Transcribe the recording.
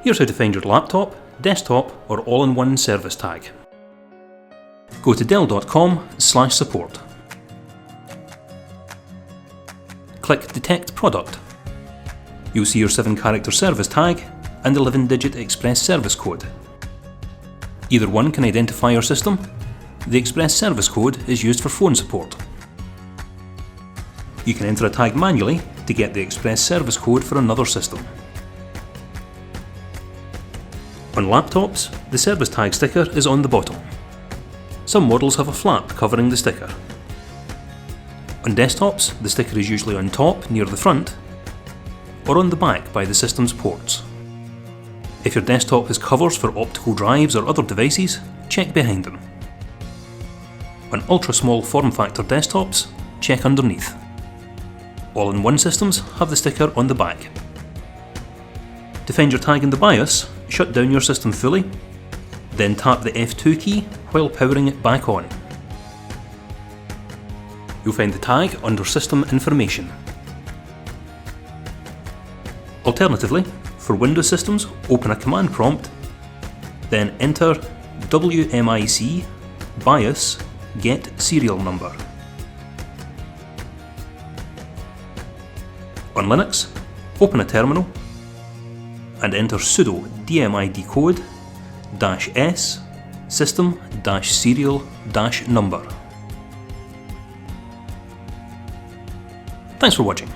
Here's how to find your laptop, desktop or all-in-one service tag. Go to dell.com/support. Click Detect Product. You'll see your 7-character service tag and 11-digit express service code. Either one can identify your system. The express service code is used for phone support. You can enter a tag manually to get the express service code for another system. On laptops, the service tag sticker is on the bottom. Some models have a flap covering the sticker. On desktops, the sticker is usually on top near the front or on the back by the system's ports. If your desktop has covers for optical drives or other devices, check behind them. On ultra-small form factor desktops, check underneath. All-in-one systems have the sticker on the back. To find your tag in the BIOS, shut down your system fully, then tap the F2 key while powering it back on. You'll find the tag under System Information. Alternatively, for Windows systems, open a command prompt, then enter WMIC BIOS get serial number. On Linux, open a terminal and enter sudo dmid code -s system-serial-number. Thanks for watching.